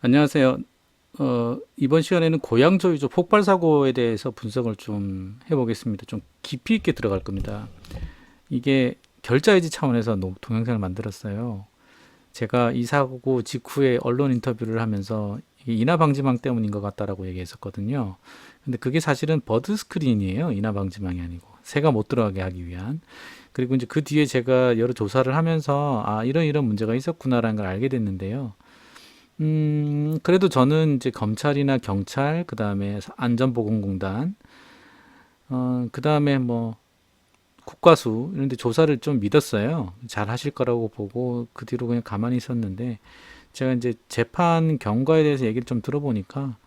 안녕하세요. 이번 시간에는 고양저유조 폭발 사고에 대해서 분석을 좀 해보겠습니다. 좀 깊이 있게 들어갈 겁니다. 이게 결자해지 차원에서 동영상을 만들었어요. 제가 이 사고 직후에 언론 인터뷰를 하면서 이게 인화방지망 때문인 것 같다라고 얘기했었거든요. 근데 그게 사실은 버드 스크린이에요. 인화방지망이 아니고 새가 못 들어가게 하기 위한. 그리고 이제 그 뒤에 제가 여러 조사를 하면서 이런 문제가 있었구나라는 걸 알게 됐는데요. 그래도 저는 이제 검찰이나 경찰, 그 다음에 안전보건공단, 그 다음에 뭐 국과수 이런 데 조사를 좀 믿었어요. 잘 하실 거라고 보고 그 뒤로 그냥 가만히 있었는데 제가 이제 재판 경과에 대해서 얘기를 좀 들어보니까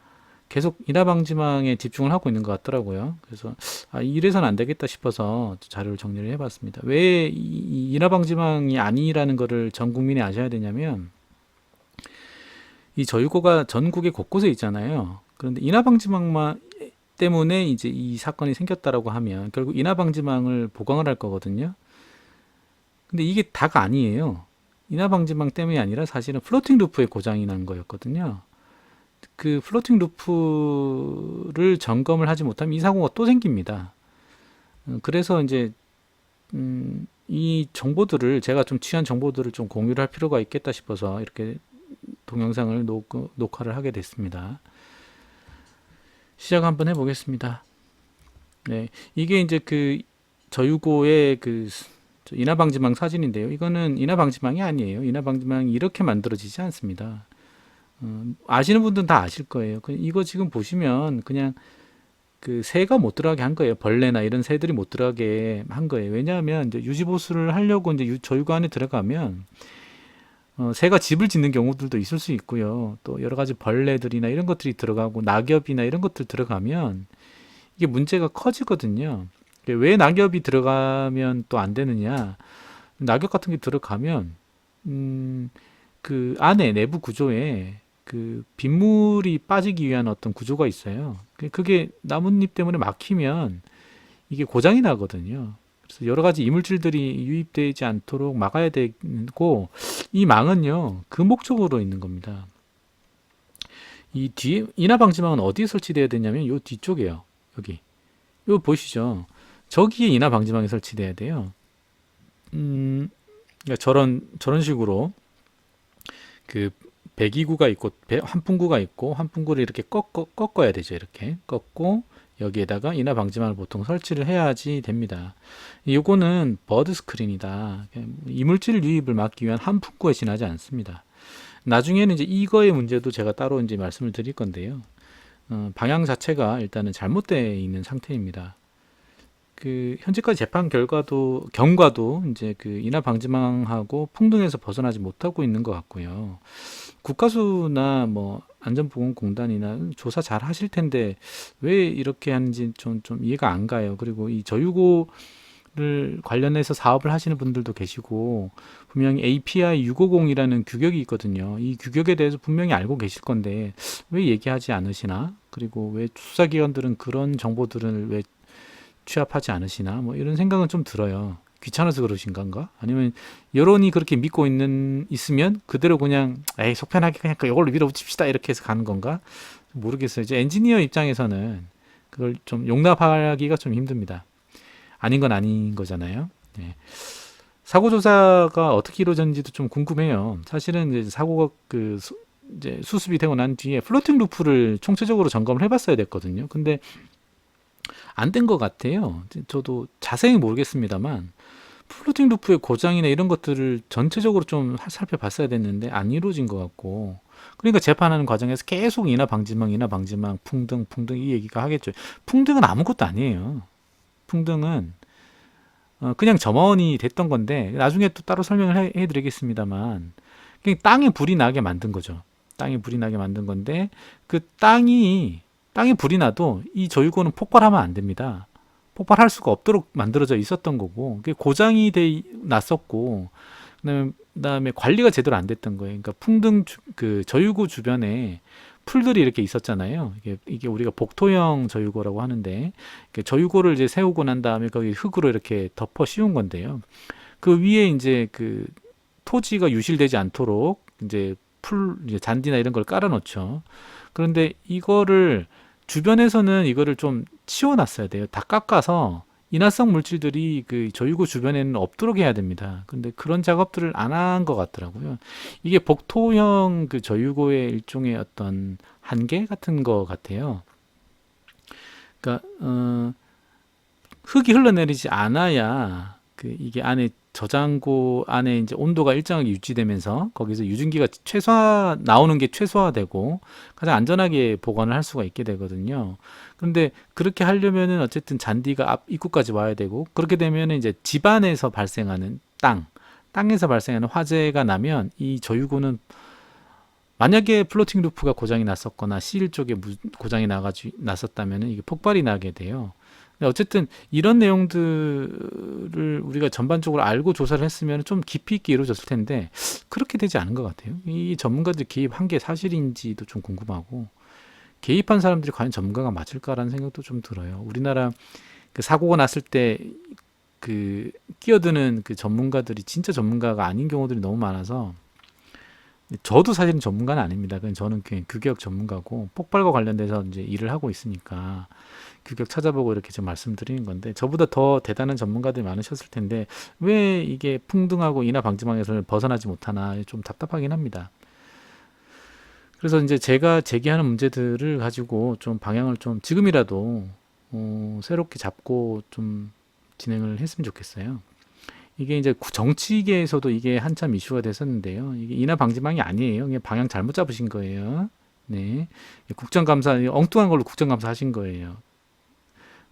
계속 인하방지망에 집중을 하고 있는 것 같더라고요. 그래서 이래서는 안 되겠다 싶어서 자료를 정리를 해봤습니다. 왜 이 인하방지망이 아니라는 거를 전 국민이 아셔야 되냐면 이 저유고가 전국에 곳곳에 있잖아요. 그런데 인하방지망만 때문에 이제 이 사건이 생겼다라고 하면 결국 인하방지망을 보강을 할 거거든요. 근데 이게 다가 아니에요. 인하방지망 때문이 아니라 사실은 플로팅 루프의 고장이 난 거였거든요. 그 플로팅 루프를 점검을 하지 못하면 이 사고가 또 생깁니다. 그래서 이제 이 정보들을 제가 좀 취한 정보들을 좀 공유를 할 필요가 있겠다 싶어서 이렇게 동영상을 녹화를 하게 됐습니다. 시작 한번 해보겠습니다. 네, 이게 이제 그 저유고의 그 인하방지망 사진인데요. 이거는 인하방지망이 아니에요. 인하방지망이 이렇게 만들어지지 않습니다. 아시는 분들은 다 아실 거예요. 이거 지금 보시면 그냥 그 새가 못 들어가게 한 거예요. 벌레나 이런 새들이 못 들어가게 한 거예요. 왜냐하면 이제 유지보수를 하려고 이제 저유고 안에 들어가면 새가 집을 짓는 경우들도 있을 수 있고요. 또 여러 가지 벌레들이나 이런 것들이 들어가고 낙엽이나 이런 것들 들어가면 이게 문제가 커지거든요. 왜 낙엽이 들어가면 또 안 되느냐? 낙엽 같은 게 들어가면 그 안에 내부 구조에 그 빗물이 빠지기 위한 어떤 구조가 있어요. 그게 나뭇잎 때문에 막히면 이게 고장이 나거든요. 그래서 여러 가지 이물질들이 유입되지 않도록 막아야 되고 이 망은요 그 목적으로 있는 겁니다. 이 뒤에 인하방지망은 어디에 설치돼야 되냐면 요 뒤쪽에요. 여기 이거 보이시죠? 저기에 인하방지망이 설치돼야 돼요. 그러니까 저런 식으로 그 배기구가 있고 환풍구가 있고 환풍구를 이렇게 꺾어야 되죠. 이렇게 꺾고 여기에다가 인하 방지망을 보통 설치를 해야지 됩니다. 이거는 버드 스크린이다. 이물질 유입을 막기 위한 환풍구에 지나지 않습니다. 나중에는 이제 이거의 문제도 제가 따로 이제 말씀을 드릴 건데요. 방향 자체가 일단은 잘못되어 있는 상태입니다. 그 현재까지 재판 경과도 이제 그 인하 방지망하고 풍등에서 벗어나지 못하고 있는 것 같고요. 국가수나 뭐 안전보건공단이나 조사 잘 하실 텐데 왜 이렇게 하는지 좀 이해가 안 가요. 그리고 이 저유고를 관련해서 사업을 하시는 분들도 계시고 분명히 API 650이라는 규격이 있거든요. 이 규격에 대해서 분명히 알고 계실 건데 왜 얘기하지 않으시나? 그리고 왜 수사기관들은 그런 정보들을 왜 취합하지 않으시나? 뭐 이런 생각은 좀 들어요. 귀찮아서 그러신 건가? 아니면 여론이 그렇게 믿고 있으면 그대로 그냥 에이 속편하게 그냥 이걸로 밀어붙입시다 이렇게 해서 가는 건가? 모르겠어요. 이제 엔지니어 입장에서는 그걸 좀 용납하기가 좀 힘듭니다. 아닌 건 아닌 거잖아요. 네. 사고 조사가 어떻게 이루어졌는지도 좀 궁금해요. 사실은 이제 사고가 이제 수습이 되고 난 뒤에 플로팅 루프를 총체적으로 점검을 해봤어야 됐거든요. 근데 안 된 것 같아요. 저도 자세히 모르겠습니다만 플로팅 루프의 고장이나 이런 것들을 전체적으로 좀 살펴봤어야 됐는데 안 이루어진 것 같고 그러니까 재판하는 과정에서 계속 인하 방지망, 풍등 이 얘기가 하겠죠. 풍등은 아무것도 아니에요. 풍등은 그냥 점원이 됐던 건데 나중에 또 따로 설명을 해드리겠습니다만 그냥 땅에 불이 나게 만든 거죠. 땅에 불이 나게 만든 건데 그 땅에 불이 나도 이 저유고는 폭발하면 안 됩니다. 폭발할 수가 없도록 만들어져 있었던 거고 그게 고장이 돼 났었고 그다음에 관리가 제대로 안 됐던 거예요. 그러니까 그 저유고 주변에 풀들이 이렇게 있었잖아요. 이게 우리가 복토형 저유고라고 하는데 저유고를 이제 세우고 난 다음에 거기 흙으로 이렇게 덮어 씌운 건데요. 그 위에 이제 그 토지가 유실되지 않도록 이제 이제 잔디나 이런 걸 깔아 놓죠. 그런데 이거를 주변에서는 이거를 좀 치워놨어야 돼요. 다 깎아서 인화성 물질들이 그 저유고 주변에는 없도록 해야 됩니다. 근데 그런 작업들을 안 한 것 같더라고요. 이게 복토형 그 저유고의 일종의 어떤 한계 같은 거 같아요. 그러니까 흙이 흘러내리지 않아야 그 이게 안에 저장고 안에 이제 온도가 일정하게 유지되면서 거기서 유증기가 나오는 게 최소화되고 가장 안전하게 보관을 할 수가 있게 되거든요. 그런데 그렇게 하려면은 어쨌든 잔디가 앞 입구까지 와야 되고 그렇게 되면은 이제 집안에서 발생하는 땅에서 발생하는 화재가 나면 이 저유고는 만약에 플로팅 루프가 고장이 났었거나 C1 쪽에 고장이 났었다면 이게 폭발이 나게 돼요. 근데 어쨌든 이런 내용들을 우리가 전반적으로 알고 조사를 했으면 좀 깊이 있게 이루어졌을 텐데 그렇게 되지 않은 것 같아요. 이 전문가들 개입한 게 사실인지도 좀 궁금하고 개입한 사람들이 과연 전문가가 맞을까라는 생각도 좀 들어요. 우리나라 그 사고가 났을 때 그 끼어드는 그 전문가들이 진짜 전문가가 아닌 경우들이 너무 많아서 저도 사실은 전문가는 아닙니다. 그냥 저는 그냥 규격 전문가고 폭발과 관련돼서 이제 일을 하고 있으니까 규격 찾아보고 이렇게 좀 말씀드리는 건데 저보다 더 대단한 전문가들이 많으셨을 텐데 왜 이게 풍등하고 인하 방지망에서 벗어나지 못하나 좀 답답하긴 합니다. 그래서 이제 제가 제기하는 문제들을 가지고 좀 방향을 좀 지금이라도 새롭게 잡고 좀 진행을 했으면 좋겠어요. 이게 이제 정치계에서도 이게 한참 이슈가 됐었는데요. 이게 인하 방지망이 아니에요. 그냥 방향 잘못 잡으신 거예요. 네. 국정감사, 엉뚱한 걸로 국정감사 하신 거예요.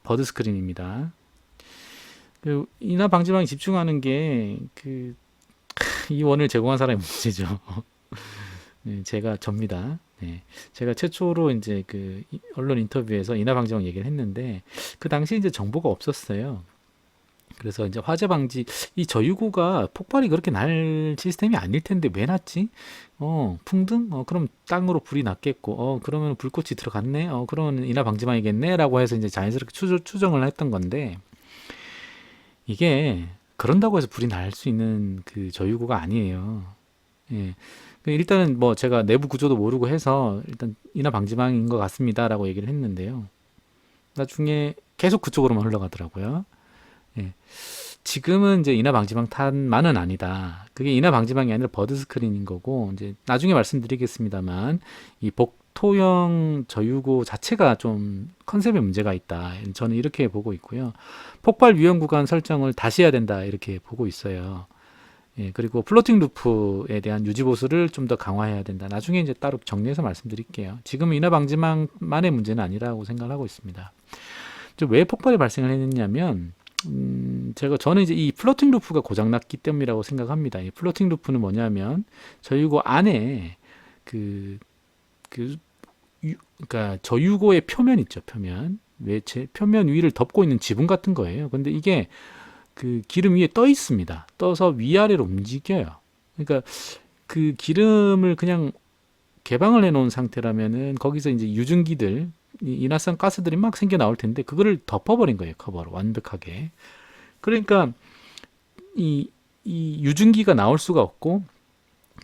버드 스크린입니다. 그 인하 방지망에 집중하는 게 이 원을 제공한 사람의 문제죠. 네, 제가 접니다. 네, 제가 최초로 이제 그 언론 인터뷰에서 인하 방지망 얘기를 했는데 그 당시 이제 정보가 없었어요. 그래서 이제 화재 방지 이 저유고가 폭발이 그렇게 날 시스템이 아닐 텐데 왜 났지? 풍등? 그럼 땅으로 불이 났겠고, 그러면 불꽃이 들어갔네? 그러면 인하 방지망이겠네?라고 해서 이제 자연스럽게 추정을 했던 건데 이게 그런다고 해서 불이 날 수 있는 그 저유고가 아니에요. 예. 일단은 뭐 제가 내부 구조도 모르고 해서 일단 인하 방지망인 것 같습니다라고 얘기를 했는데요. 나중에 계속 그쪽으로만 흘러가더라고요. 예. 지금은 이제 인하 방지망 탄만은 아니다. 그게 인하 방지망이 아니라 버드 스크린인 거고 이제 나중에 말씀드리겠습니다만 이 복토형 저유고 자체가 좀 컨셉에 문제가 있다. 저는 이렇게 보고 있고요. 폭발 위험 구간 설정을 다시 해야 된다. 이렇게 보고 있어요. 예, 그리고 플로팅 루프에 대한 유지 보수를 좀 더 강화해야 된다. 나중에 이제 따로 정리해서 말씀드릴게요. 지금은 인하 방지망만의 문제는 아니라고 생각을 하고 있습니다. 왜 폭발이 발생을 했냐면 저는 이제 이 플로팅 루프가 고장났기 때문이라고 생각합니다. 이 플로팅 루프는 뭐냐면 저유고 안에 그러니까 저유고의 표면 있죠, 표면. 표면 위를 덮고 있는 지붕 같은 거예요. 근데 이게 그 기름 위에 떠 있습니다. 떠서 위아래로 움직여요. 그러니까 그 기름을 그냥 개방을 해놓은 상태라면은 거기서 이제 유증기들, 인화성 가스들이 막 생겨 나올 텐데 그거를 덮어버린 거예요, 커버로 완벽하게. 그러니까 이 유증기가 나올 수가 없고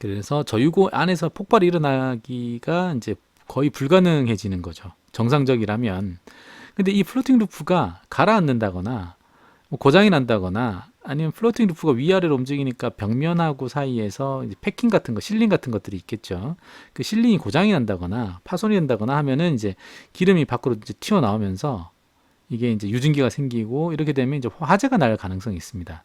그래서 저유고 안에서 폭발이 일어나기가 이제 거의 불가능해지는 거죠. 정상적이라면. 근데 이 플로팅 루프가 가라앉는다거나 뭐 고장이 난다거나 아니면 플로팅 루프가 위아래로 움직이니까 벽면하고 사이에서 이제 패킹 같은 거, 실링 같은 것들이 있겠죠. 그 실링이 고장이 난다거나 파손이 된다거나 하면은 이제 기름이 밖으로 이제 튀어나오면서 이게 이제 유증기가 생기고 이렇게 되면 이제 화재가 날 가능성이 있습니다.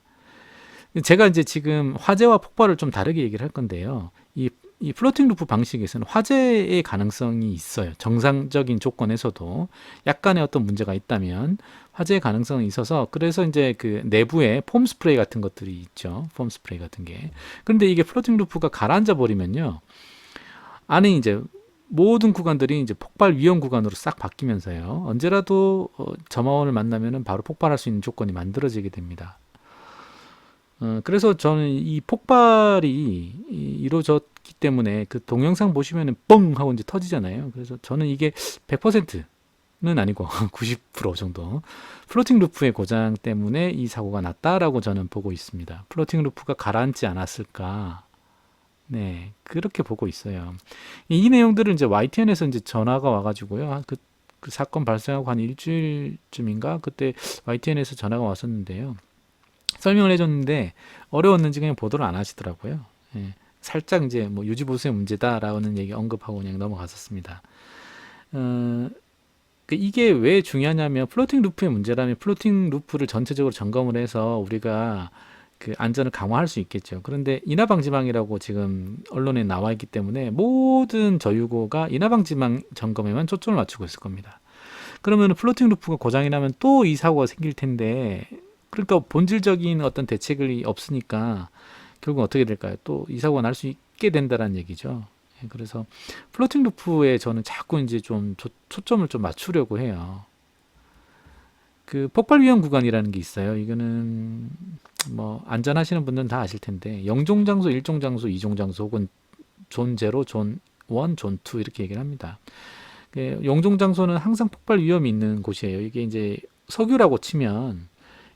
제가 이제 지금 화재와 폭발을 좀 다르게 얘기를 할 건데요. 이 플로팅 루프 방식에서는 화재의 가능성이 있어요. 정상적인 조건에서도 약간의 어떤 문제가 있다면 화재의 가능성이 있어서 그래서 이제 그 내부에 폼 스프레이 같은 것들이 있죠. 폼 스프레이 같은 게. 그런데 이게 플로팅 루프가 가라앉아 버리면요. 안에 이제 모든 구간들이 이제 폭발 위험 구간으로 싹 바뀌면서요. 언제라도 점화원을 만나면은 바로 폭발할 수 있는 조건이 만들어지게 됩니다. 그래서 저는 이 폭발이 이루어졌기 때문에 그 동영상 보시면은 뻥 하고 이제 터지잖아요. 그래서 저는 이게 100%는 아니고 90% 정도 플로팅 루프의 고장 때문에 이 사고가 났다라고 저는 보고 있습니다. 플로팅 루프가 가라앉지 않았을까? 네, 그렇게 보고 있어요. 이 내용들은 이제 YTN에서 이제 전화가 와가지고요. 그 사건 발생하고 한 일주일쯤인가? 그때 YTN에서 전화가 왔었는데요. 설명을 해줬는데 어려웠는지 그냥 보도를 안 하시더라고요. 예, 살짝 이제 뭐 유지보수의 문제다라는 얘기 언급하고 그냥 넘어갔었습니다. 어, 이게 왜 중요하냐면 플로팅 루프의 문제라면 플로팅 루프를 전체적으로 점검을 해서 우리가 그 안전을 강화할 수 있겠죠. 그런데 인하방지망이라고 지금 언론에 나와 있기 때문에 모든 저유고가 인하방지망 점검에만 초점을 맞추고 있을 겁니다. 그러면 플로팅 루프가 고장이 나면 또 이 사고가 생길 텐데, 그러니까 본질적인 어떤 대책이 없으니까 결국 어떻게 될까요? 또 이 사고가 날 수 있게 된다는 얘기죠. 예, 그래서 플로팅 루프에 저는 자꾸 이제 좀 초점을 좀 맞추려고 해요. 그 폭발 위험 구간이라는 게 있어요. 이거는 뭐 안전하시는 분들은 다 아실 텐데, 영종 장소, 일종 장소, 이종 장소 혹은 존 제로, 존 1, 존 2 이렇게 얘기를 합니다. 영종 장소는 항상 폭발 위험이 있는 곳이에요. 이게 이제 석유라고 치면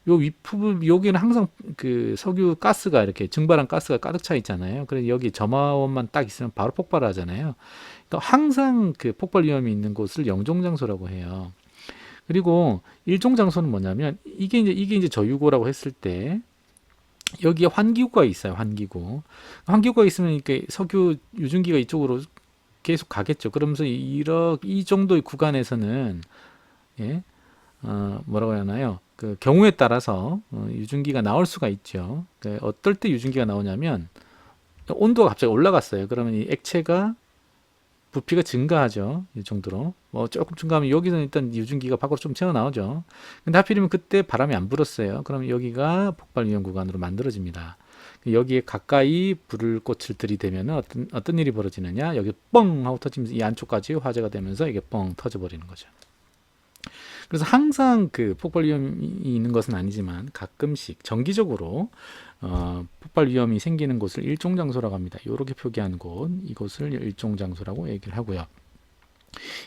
요 윗부분 여기는 항상 그 석유 가스가 이렇게 증발한 가스가 가득 차 있잖아요. 그래서 여기 점화원만 딱 있으면 바로 폭발을 하잖아요. 그러니까 항상 그 폭발 위험이 있는 곳을 영종 장소라고 해요. 그리고 일종 장소는 뭐냐면 이게 이제 저유고라고 했을 때 여기에 환기구가 있어요. 환기구가 있으면 이렇게 석유 유증기가 이쪽으로 계속 가겠죠. 그러면서 이 정도의 구간에서는 예, 뭐라고 해야 하나요? 그 경우에 따라서 유증기가 나올 수가 있죠. 그 어떨 때 유증기가 나오냐면 온도가 갑자기 올라갔어요. 그러면 이 액체가 부피가 증가하죠. 이 정도로. 뭐 조금 증가하면 여기서 일단 유증기가 밖으로 좀 튀어나오죠. 근데 하필이면 그때 바람이 안 불었어요. 그러면 여기가 폭발 위험 구간으로 만들어집니다. 여기에 가까이 불을 꽃을 들이대면 어떤 일이 벌어지느냐? 여기 뻥 하고 터지면서 이 안쪽까지 화재가 되면서 이게 뻥 터져버리는 거죠. 그래서 항상 그 폭발 위험이 있는 것은 아니지만 가끔씩 정기적으로 폭발 위험이 생기는 곳을 일종 장소라고 합니다. 이렇게 표기한 곳, 이곳을 일종 장소라고 얘기를 하고요.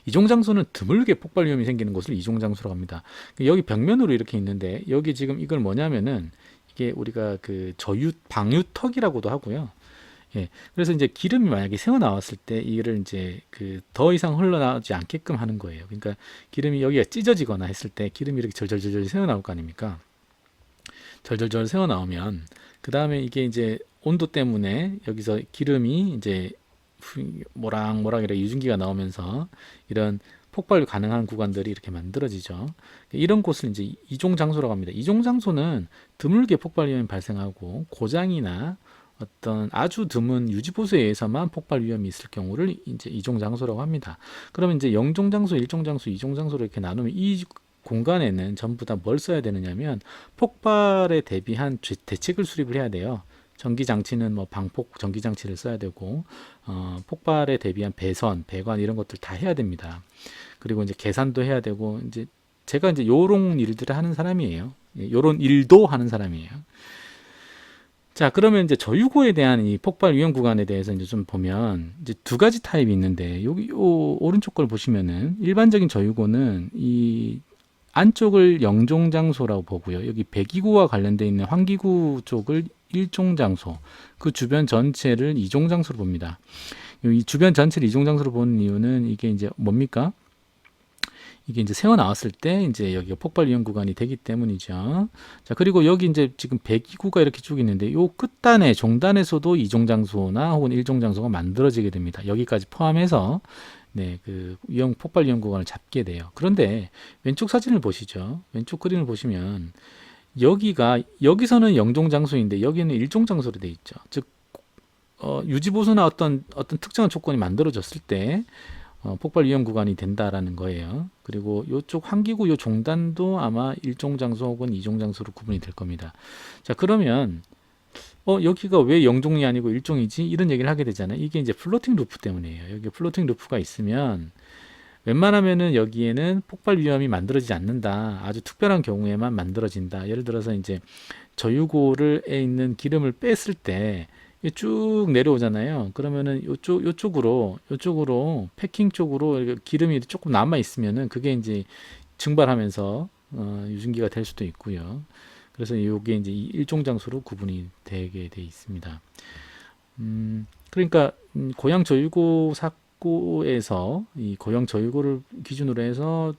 이종 장소는 드물게 폭발 위험이 생기는 곳을 이종 장소라고 합니다. 여기 벽면으로 이렇게 있는데 여기 지금 이걸 뭐냐면은 이게 우리가 그 방유턱이라고도 하고요. 예. 그래서 이제 기름이 만약에 새어 나왔을 때 이를 이제 그 더 이상 흘러나오지 않게끔 하는 거예요. 그러니까 기름이 여기가 찢어지거나 했을 때 기름이 이렇게 절절절절 새어 나올 거 아닙니까? 절절절 새어 나오면 그 다음에 이게 이제 온도 때문에 여기서 기름이 이제 모락모락 이렇게 유증기가 나오면서 이런 폭발 가능한 구간들이 이렇게 만들어지죠. 이런 곳을 이제 이종 장소라고 합니다. 이종 장소는 드물게 폭발 위험이 발생하고 고장이나 어떤 아주 드문 유지 보수에 의해서만 폭발 위험이 있을 경우를 이제 이종 장소라고 합니다. 그러면 이제 영종 장소, 일종 장소, 이종 장소로 이렇게 나누면 이 공간에는 전부 다 뭘 써야 되느냐면 폭발에 대비한 대책을 수립을 해야 돼요. 전기 장치는 뭐 방폭 전기 장치를 써야 되고 폭발에 대비한 배선, 배관 이런 것들 다 해야 됩니다. 그리고 이제 계산도 해야 되고 이제 제가 이제 요런 일들을 하는 사람이에요. 요런 일도 하는 사람이에요. 자, 그러면 이제 저유고에 대한 이 폭발 위험 구간에 대해서 이제 좀 보면 이제 두 가지 타입이 있는데 여기 요 오른쪽 걸 보시면은 일반적인 저유고는 이 안쪽을 영종 장소라고 보고요. 여기 배기구와 관련되어 있는 환기구 쪽을 일종 장소, 그 주변 전체를 이종 장소로 봅니다. 이 주변 전체를 이종 장소로 보는 이유는 이게 이제 뭡니까? 이게 이제 새어 나왔을 때 이제 여기가 폭발 위험 구간이 되기 때문이죠. 자, 그리고 여기 이제 지금 배기구가 이렇게 쭉 있는데 요 끝단에 종단에서도 이종 장소나 혹은 일종 장소가 만들어지게 됩니다. 여기까지 포함해서 네, 그 폭발 위험 구간을 잡게 돼요. 그런데 왼쪽 사진을 보시죠. 왼쪽 그림을 보시면 여기서는 영종 장소인데 여기는 일종 장소로 돼 있죠. 즉 유지 보수나 어떤 특정한 조건이 만들어졌을 때 폭발 위험 구간이 된다라는 거예요. 그리고 이쪽 환기구 요 종단도 아마 일종 장소 혹은 이종 장소로 구분이 될 겁니다. 자, 그러면 여기가 왜 영종이 아니고 일종이지? 이런 얘기를 하게 되잖아요. 이게 이제 플로팅 루프 때문이에요. 여기 플로팅 루프가 있으면 웬만하면은 여기에는 폭발 위험이 만들어지지 않는다. 아주 특별한 경우에만 만들어진다. 예를 들어서 이제 저유고에 있는 기름을 뺐을 때 쭉 내려오잖아요. 그러면은 요쪽으로 패킹 쪽으로 기름이 조금 남아 있으면은 그게 이제 증발하면서 유증기가 될 수도 있고요. 그래서 이게 이제 일종 장소로 구분이 되게 돼 있습니다. 그러니까 고양 저유고 사고에서 이 고양 저유고를 기준으로 해서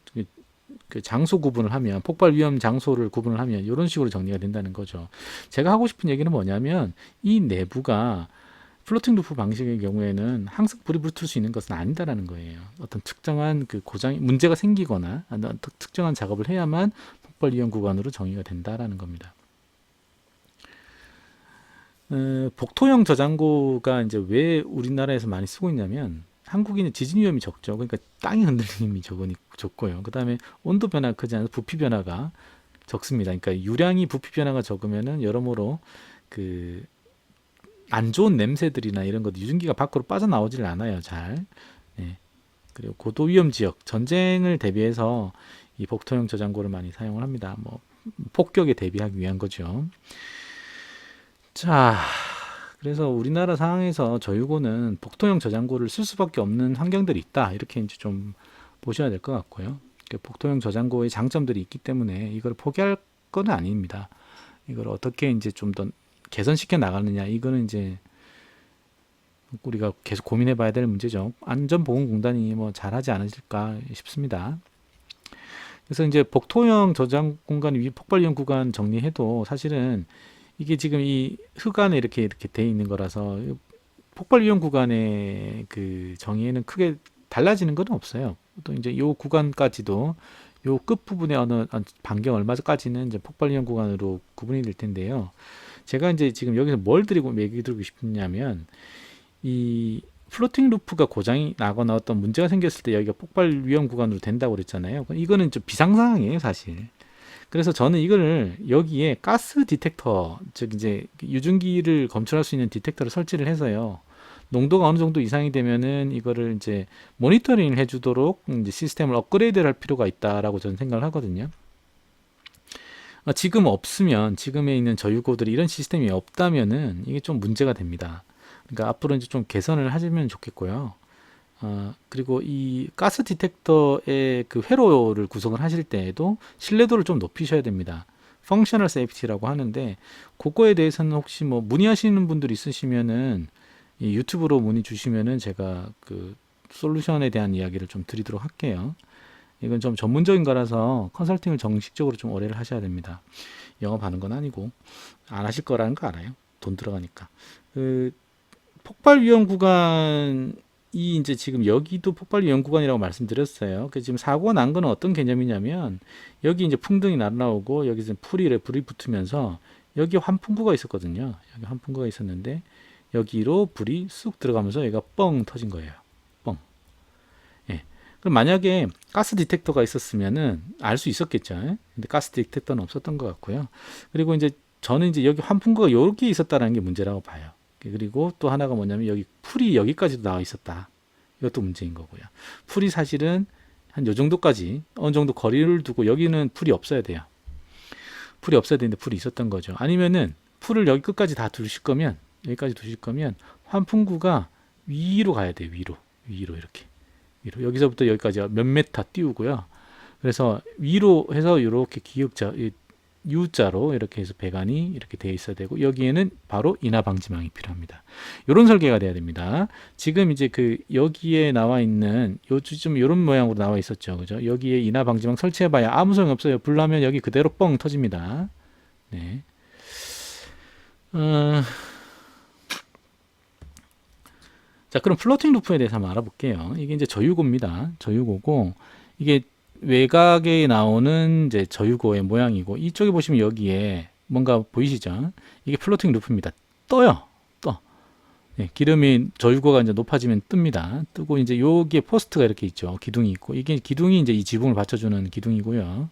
그 장소 구분을 하면 폭발 위험 장소를 구분을 하면 이런 식으로 정리가 된다는 거죠. 제가 하고 싶은 얘기는 뭐냐면 이 내부가 플로팅 루프 방식의 경우에는 항상 불이 붙을 수 있는 것은 아니다라는 거예요. 어떤 특정한 그 고장 문제가 생기거나 어떤 특정한 작업을 해야만 폭발 위험 구간으로 정의가 된다라는 겁니다. 복토형 저장고가 이제 왜 우리나라에서 많이 쓰고 있냐면 한국인은 지진 위험이 적죠. 그러니까 땅이 흔들림이 적고요. 그 다음에 온도 변화가 크지 않아서 부피 변화가 적습니다. 그러니까 유량이 부피 변화가 적으면은 여러모로 그 안 좋은 냄새들이나 이런 것도 유증기가 밖으로 빠져나오질 않아요. 잘. 네. 그리고 고도 위험 지역 전쟁을 대비해서 이 복토형 저장고를 많이 사용을 합니다. 뭐 폭격에 대비하기 위한 거죠. 자, 그래서 우리나라 상황에서 저유고는 복토형 저장고를 쓸 수밖에 없는 환경들이 있다. 이렇게 이제 좀 보셔야 될 것 같고요. 복토형 저장고의 장점들이 있기 때문에 이걸 포기할 건 아닙니다. 이걸 어떻게 이제 좀 더 개선시켜 나가느냐, 이거는 이제 우리가 계속 고민해 봐야 될 문제죠. 안전보건공단이 뭐 잘하지 않으실까 싶습니다. 그래서 이제 복토형 저장 공간 위 폭발 위험 구간 정리해도 사실은 이게 지금 이 흑안에 이렇게 돼 있는 거라서 폭발 위험 구간의 그 정의에는 크게 달라지는 건 없어요. 또 이제 요 구간까지도 요 끝부분에 어느 반경 얼마까지는 이제 폭발 위험 구간으로 구분이 될 텐데요. 제가 이제 지금 여기서 뭘 얘기 드리고 싶냐면 이 플로팅 루프가 고장이 나거나 어떤 문제가 생겼을 때 여기가 폭발 위험 구간으로 된다고 그랬잖아요. 이거는 좀 비상상황이에요, 사실. 그래서 저는 이거를 여기에 가스 디텍터, 즉 이제 유증기를 검출할 수 있는 디텍터를 설치를 해서요. 농도가 어느 정도 이상이 되면은 이거를 이제 모니터링을 해주도록 이제 시스템을 업그레이드를 할 필요가 있다라고 저는 생각을 하거든요. 지금 없으면 지금에 있는 저유고들이 이런 시스템이 없다면은 이게 좀 문제가 됩니다. 그러니까 앞으로 이제 좀 개선을 하시면 좋겠고요. 그리고 이 가스 디텍터의 그 회로를 구성을 하실 때에도 신뢰도를 좀 높이셔야 됩니다. 펑셔널 세이프티라고 하는데 그거에 대해서는 혹시 뭐 문의하시는 분들 있으시면은 이 유튜브로 문의 주시면은 제가 그 솔루션에 대한 이야기를 좀 드리도록 할게요. 이건 좀 전문적인 거라서 컨설팅을 정식적으로 좀 의뢰를 하셔야 됩니다. 영업하는 건 아니고 안 하실 거라는 거 알아요. 돈 들어가니까. 그 폭발 위험 구간이 이제 지금 여기도 폭발 위험 구간이라고 말씀드렸어요. 그 지금 사고가 난 거는 어떤 개념이냐면 여기 이제 풍등이 날아오고 여기서 불이 붙으면서 여기 환풍구가 있었거든요. 여기 환풍구가 있었는데 여기로 불이 쑥 들어가면서 얘가 뻥 터진 거예요. 뻥. 예. 그럼 만약에 가스 디텍터가 있었으면은 알 수 있었겠죠. 근데 가스 디텍터는 없었던 것 같고요. 그리고 이제 저는 이제 여기 환풍구가 여기 있었다라는 게 문제라고 봐요. 그리고 또 하나가 뭐냐면 여기 풀이 여기까지도 나와 있었다. 이것도 문제인 거고요. 풀이 사실은 한 요 정도까지 어느 정도 거리를 두고 여기는 풀이 없어야 돼요. 풀이 없어야 되는데 풀이 있었던 거죠. 아니면은 풀을 여기 끝까지 다 두실 거면 여기까지 두실 거면 환풍구가 위로 가야 돼요. 위로 이렇게 위로 여기서부터 여기까지 몇 메타 띄우고요. 그래서 위로 해서 이렇게 기역자 U자로 이렇게 해서 배관이 이렇게 되어 있어야 되고 여기에는 바로 인하 방지망이 필요합니다. 이런 설계가 돼야 됩니다. 지금 이제 그 여기에 나와 있는 요즘 이런 모양으로 나와 있었죠, 그죠? 여기에 인하 방지망 설치해봐야 아무 소용 없어요. 불 나면 여기 그대로 뻥 터집니다. 네. 자, 그럼 플로팅 루프에 대해서 한번 알아볼게요. 이게 이제 저유고입니다. 저유고고 이게 외곽에 나오는 이제 저유고의 모양이고 이쪽에 보시면 여기에 뭔가 보이시죠? 이게 플로팅 루프입니다. 떠요. 떠. 네, 기름이 저유고가 이제 높아지면 뜹니다. 뜨고 이제 여기에 포스트가 이렇게 있죠. 기둥이 있고 이게 기둥이 이제 이 지붕을 받쳐주는 기둥이고요.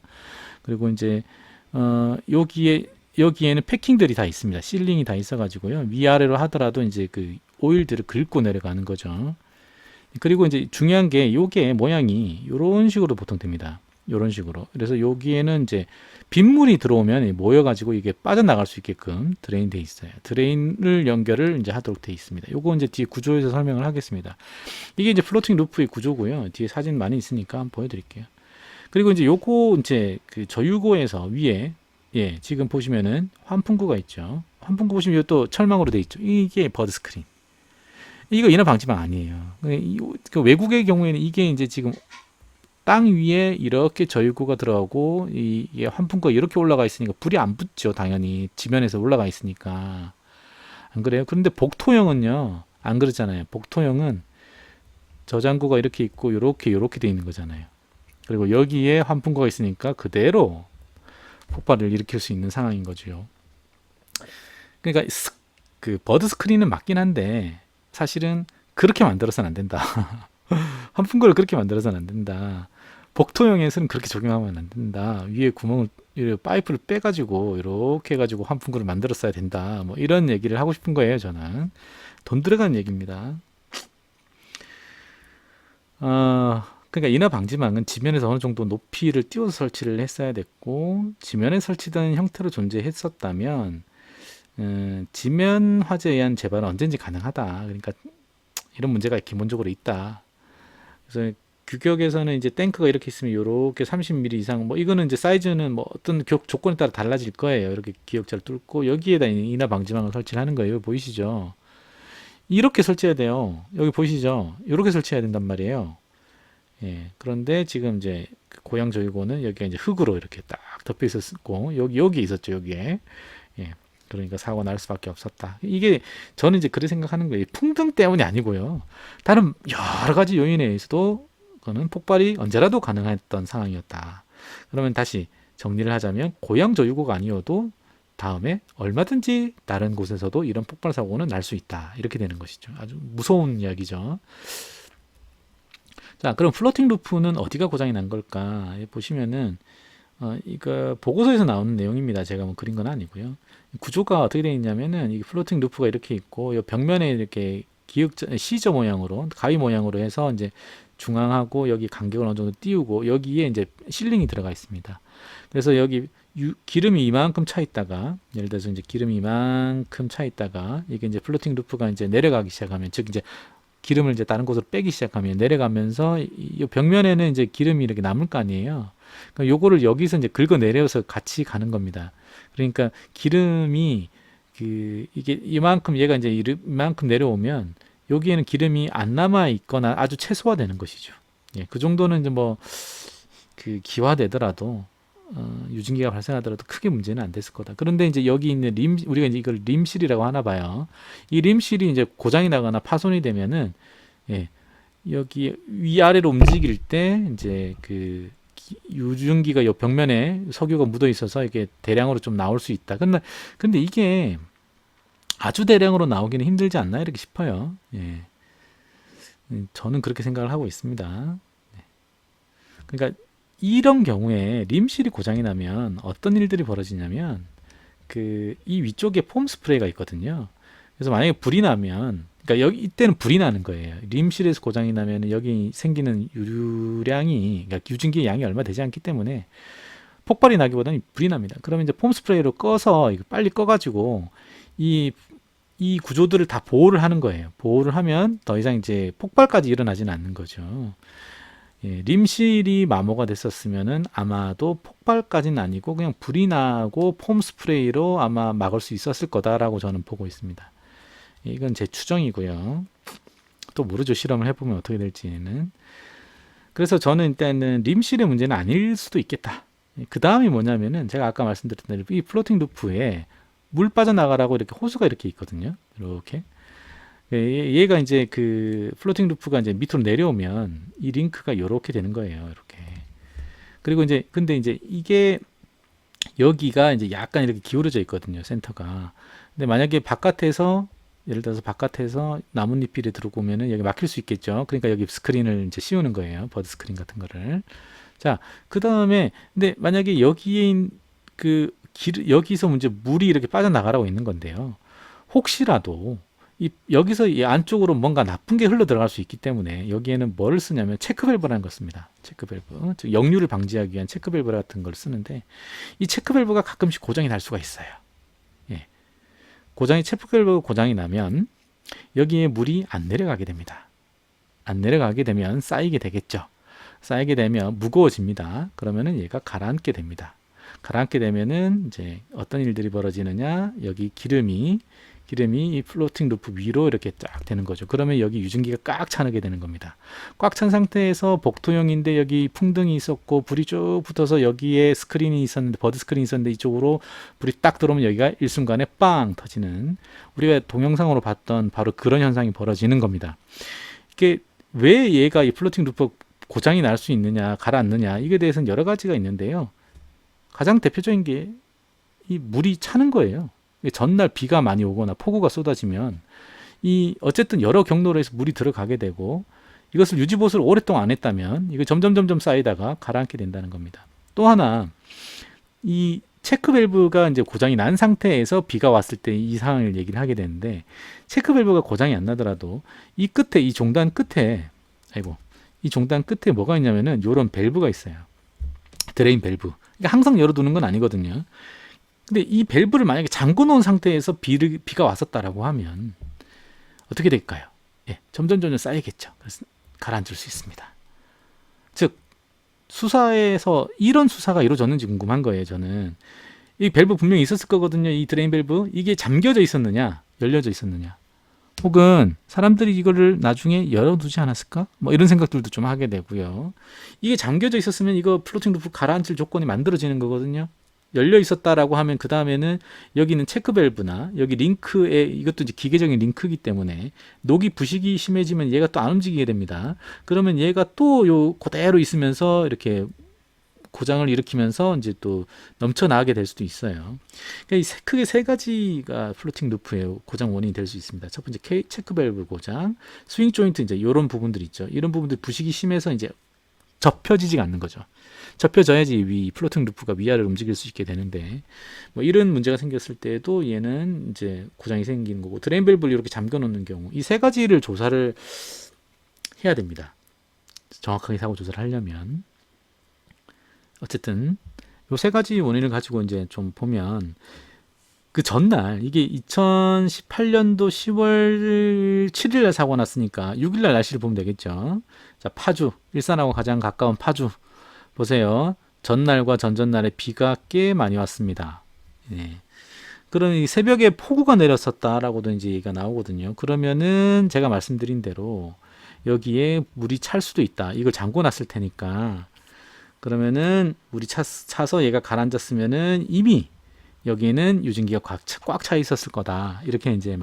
그리고 이제 여기에는 패킹들이 다 있습니다. 실링이 다 있어가지고요. 위아래로 하더라도 이제 그 오일들을 긁고 내려가는 거죠. 그리고 이제 중요한 게 요게 모양이 이런 식으로 보통 됩니다. 이런 식으로. 그래서 여기에는 이제 빗물이 들어오면 모여가지고 이게 빠져나갈 수 있게끔 드레인 돼 있어요. 드레인을 연결을 이제 하도록 돼 있습니다. 요거 이제 뒤에 구조에서 설명을 하겠습니다. 이게 이제 플로팅 루프의 구조고요. 뒤에 사진 많이 있으니까 한번 보여드릴게요. 그리고 이제 요거 이제 그 저유고에서 위에 지금 보시면은 환풍구가 있죠. 환풍구 보시면 또 철망으로 돼 있죠. 이게 버드 스크린. 이거 인하 방지망 아니에요. 그 외국의 경우에는 이게 이제 지금 땅 위에 이렇게 저유구가 들어가고 이게 환풍구가 이렇게 올라가 있으니까 불이 안 붙죠. 당연히 지면에서 올라가 있으니까. 안 그래요? 그런데 복토형은요. 안 그렇잖아요. 복토형은 저장구가 이렇게 있고 요렇게 돼 있는 거잖아요. 그리고 여기에 환풍구가 있으니까 그대로 폭발을 일으킬 수 있는 상황인 거죠. 그러니까 그 버드 스크린은 맞긴 한데 사실은 그렇게 만들어서는 안 된다. 환풍구를 그렇게 만들어서는 안 된다. 복토형에서는 그렇게 적용하면 안 된다. 위에 구멍을 파이프를 빼가지고 이렇게 해가지고 환풍구를 만들었어야 된다. 뭐 이런 얘기를 하고 싶은 거예요. 저는 돈 들어가는 얘기입니다. 그러니까 인하 방지망은 지면에서 어느 정도 높이를 띄워서 설치를 했어야 됐고 지면에 설치된 형태로 존재했었다면 지면 화재에 의한 재발은 언제든지 가능하다. 그러니까 이런 문제가 기본적으로 있다. 그래서 규격에서는 이제 탱크가 이렇게 있으면 이렇게 30mm 이상 뭐 이거는 이제 사이즈는 뭐 어떤 조건에 따라 달라질 거예요. 이렇게 기역자를 뚫고 여기에다 인하 방지망을 설치를 하는 거예요. 보이시죠? 이렇게 설치해야 돼요. 여기 보이시죠? 이렇게 설치해야 된단 말이에요. 예. 그런데 지금 이제 그 고양 저유고는 여기가 이제 흙으로 이렇게 딱 덮여 있었고 여기 있었죠. 여기에. 예. 그러니까 사고가 날 수밖에 없었다. 이게 저는 이제 그렇게 생각하는 거예요. 풍등 때문이 아니고요. 다른 여러 가지 요인에 의해서도 그거는 폭발이 언제라도 가능했던 상황이었다. 그러면 다시 정리를 하자면 고양 저유고가 아니어도 다음에 얼마든지 다른 곳에서도 이런 폭발 사고는 날 수 있다. 이렇게 되는 것이죠. 아주 무서운 이야기죠. 자, 그럼 플로팅 루프는 어디가 고장이 난 걸까? 보시면은 이거 보고서에서 나오는 내용입니다. 제가 뭐 그린 건 아니고요. 구조가 어떻게 되어 있냐면은 이 플로팅 루프가 이렇게 있고 이 벽면에 이렇게 시저 모양으로 가위 모양으로 해서 이제 중앙하고 여기 간격을 어느 정도 띄우고 여기에 이제 실링이 들어가 있습니다. 그래서 여기 기름이 이만큼 차 있다가 예를 들어서 이제 기름이 이만큼 차 있다가 이게 이제 플로팅 루프가 이제 내려가기 시작하면 즉 이제 기름을 이제 다른 곳으로 빼기 시작하면 내려가면서 이 벽면에는 이제 기름이 이렇게 남을 거 아니에요. 그러니까 요거를 여기서 이제 긁어 내려서 같이 가는 겁니다. 그러니까 기름이 이게 이만큼 얘가 이제 이만큼 내려오면 여기에는 기름이 안 남아 있거나 아주 최소화되는 것이죠. 예, 그 정도는 이제 뭐 그 기화되더라도 유증기가 발생하더라도 크게 문제는 안 됐을 거다. 그런데 이제 여기 있는 우리가 이제 이걸 림실이라고 하나 봐요. 이 림실이 이제 고장이 나거나 파손이 되면은 예, 여기 위아래로 움직일 때 이제 그 유증기가 요 벽면에 석유가 묻어 있어서 이게 대량으로 좀 나올 수 있다. 근데 이게 아주 대량으로 나오기는 힘들지 않나 이렇게 싶어요. 예. 저는 그렇게 생각을 하고 있습니다. 그러니까 이런 경우에 림실이 고장이 나면 어떤 일들이 벌어지냐면 이 위쪽에 폼 스프레이가 있거든요. 그래서 만약에 불이 나면 그러니까 여기 이때는 불이 나는 거예요. 림실에서 고장이 나면 여기 생기는 유량이 그러니까 유증기의 양이 얼마 되지 않기 때문에 폭발이 나기보다는 불이 납니다. 그러면 이제 폼 스프레이로 꺼서 이거 빨리 꺼가지고 이 구조들을 다 보호를 하는 거예요. 보호를 하면 더 이상 이제 폭발까지 일어나지는 않는 거죠. 예, 림실이 마모가 됐었으면은 아마도 폭발까지는 아니고 그냥 불이 나고 폼 스프레이로 아마 막을 수 있었을 거다라고 저는 보고 있습니다. 이건 제 추정이고요. 또 모르죠. 실험을 해보면 어떻게 될지는. 그래서 저는 일단은 림실의 문제는 아닐 수도 있겠다. 그 다음이 뭐냐면은 제가 아까 말씀드렸던 대로 이 플로팅 루프에 물 빠져나가라고 이렇게 호수가 이렇게 있거든요. 이렇게. 얘가 이제 그 플로팅 루프가 이제 밑으로 내려오면 이 링크가 이렇게 되는 거예요. 이렇게. 그리고 이제 근데 이제 이게 여기가 이제 약간 이렇게 기울어져 있거든요. 센터가. 근데 만약에 바깥에서 예를 들어서 바깥에서 나뭇잎이 들어오고 오면은 여기 막힐 수 있겠죠. 그러니까 여기 스크린을 이제 씌우는 거예요. 버드 스크린 같은 거를. 자, 그 다음에 근데 만약에 여기에 여기서 이제 물이 이렇게 빠져나가라고 있는 건데요. 혹시라도 여기서 이 안쪽으로 뭔가 나쁜 게 흘러 들어갈 수 있기 때문에 여기에는 뭐를 쓰냐면 체크밸브라는 걸 씁니다. 체크밸브. 즉 역류를 방지하기 위한 체크밸브 같은 걸 쓰는데 이 체크밸브가 가끔씩 고장이 날 수가 있어요. 예. 체크밸브가 고장이 나면 여기에 물이 안 내려가게 됩니다. 안 내려가게 되면 쌓이게 되겠죠. 쌓이게 되면 무거워집니다. 그러면은 얘가 가라앉게 됩니다. 가라앉게 되면은 이제 어떤 일들이 벌어지느냐? 여기 기름이 기름이 이 플로팅 루프 위로 이렇게 쫙 되는 거죠. 그러면 여기 유증기가 꽉 차게 되는 겁니다. 꽉 찬 상태에서 복도형인데 여기 풍등이 있었고 불이 쭉 붙어서 여기에 스크린이 있었는데 버드 스크린이 있었는데 이쪽으로 불이 딱 들어오면 여기가 일순간에 빵 터지는 우리가 동영상으로 봤던 바로 그런 현상이 벌어지는 겁니다. 이게 왜 얘가 이 플로팅 루프 고장이 날 수 있느냐 가라앉느냐 이게 대해서는 여러 가지가 있는데요. 가장 대표적인 게 이 물이 차는 거예요. 전날 비가 많이 오거나 폭우가 쏟아지면 이 어쨌든 여러 경로로 해서 물이 들어가게 되고 이것을 유지보수를 오랫동안 안 했다면 이거 점점 쌓이다가 가라앉게 된다는 겁니다. 또 하나 이 체크 밸브가 이제 고장이 난 상태에서 비가 왔을 때 이 상황을 얘기를 하게 되는데 체크 밸브가 고장이 안 나더라도 이 끝에 이 종단 끝에 이 종단 끝에 뭐가 있냐면은 요런 밸브가 있어요. 드레인 밸브. 그러니까 항상 열어두는 건 아니거든요. 근데 이 밸브를 만약에 잠궈 놓은 상태에서 비가 왔었다라고 하면 어떻게 될까요? 예, 점점 쌓이겠죠. 그래서 가라앉을 수 있습니다. 즉 수사에서 이런 수사가 이루어졌는지 궁금한 거예요. 저는 이 밸브 분명히 있었을 거거든요. 이 드레인 밸브 이게 잠겨져 있었느냐 열려져 있었느냐 혹은 사람들이 이거를 나중에 열어두지 않았을까? 뭐 이런 생각들도 좀 하게 되고요. 이게 잠겨져 있었으면 이거 플로팅 루프 가라앉을 조건이 만들어지는 거거든요. 열려 있었다라고 하면 그 다음에는 여기는 체크 밸브나 여기 링크에 이것도 이제 기계적인 링크이기 때문에 녹이 부식이 심해지면 얘가 또 안 움직이게 됩니다. 그러면 얘가 또 요 그대로 있으면서 이렇게 고장을 일으키면서 이제 또 넘쳐나게 될 수도 있어요. 그러니까 크게 세 가지가 플로팅 루프의 고장 원인이 될 수 있습니다. 첫 번째 체크 밸브 고장, 스윙 조인트 이제 이런 부분들 있죠. 이런 부분들 부식이 심해서 이제 접혀지지가 않는 거죠. 접혀져야지 이 플로팅 루프가 위아래로 움직일 수 있게 되는데 뭐 이런 문제가 생겼을 때도 얘는 이제 고장이 생기는 거고 드레인 밸브를 이렇게 잠겨 놓는 경우 이 세 가지를 조사를 해야 됩니다. 정확하게 사고 조사를 하려면 어쨌든 요 세 가지 원인을 가지고 이제 좀 보면 그 전날 이게 2018년도 10월 7일 날 사고가 났으니까 6일 날 날씨를 보면 되겠죠. 자, 파주 일산하고 가장 가까운 파주 보세요. 전날과 전전날에 비가 꽤 많이 왔습니다. 네. 그러니 새벽에 폭우가 내렸었다라고도 이제 얘기가 나오거든요. 그러면은 제가 말씀드린 대로 여기에 물이 찰 수도 있다. 이걸 잠궈 놨을 테니까. 그러면은 물이 차서 얘가 가라앉았으면은 이미 여기에는 유증기가 꽉 차 있었을 거다. 이렇게 이제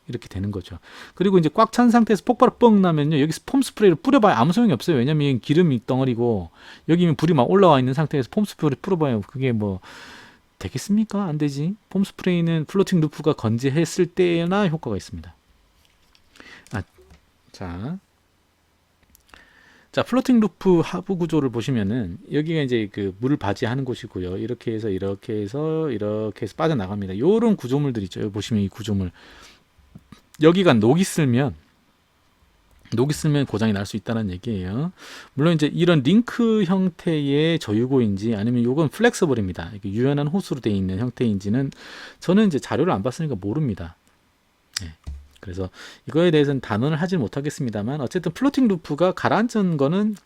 이렇게 되는 거죠. 그리고 이제 꽉 찬 상태에서 폭발이 뻥 나면요. 여기서 폼 스프레이를 뿌려봐야 아무 소용이 없어요. 왜냐면 기름이 덩어리고 여기는 불이 막 올라와 있는 상태에서 폼 스프레이를 뿌려봐요. 그게 뭐 되겠습니까? 안 되지. 폼 스프레이는 플로팅 루프가 건재했을 때나 효과가 있습니다. 자, 플로팅 루프 하부 구조를 보시면은 여기가 이제 그 물을 바지하는 곳이고요. 이렇게 해서 빠져나갑니다. 요런 구조물들 있죠. 여기 보시면 이 구조물. 여기가 녹이 쓸면 고장이 날 수 있다는 얘기예요. 물론 이제 이런 링크 형태의 저유고인지 아니면 요건 플렉서블입니다. 유연한 호스로 되어 있는 형태인지는 저는 이제 자료를 안 봤으니까 모릅니다. 네. 그래서 이거에 대해서는 단언을 하지 못하겠습니다만 어쨌든 플로팅 루프가 가라앉은 거는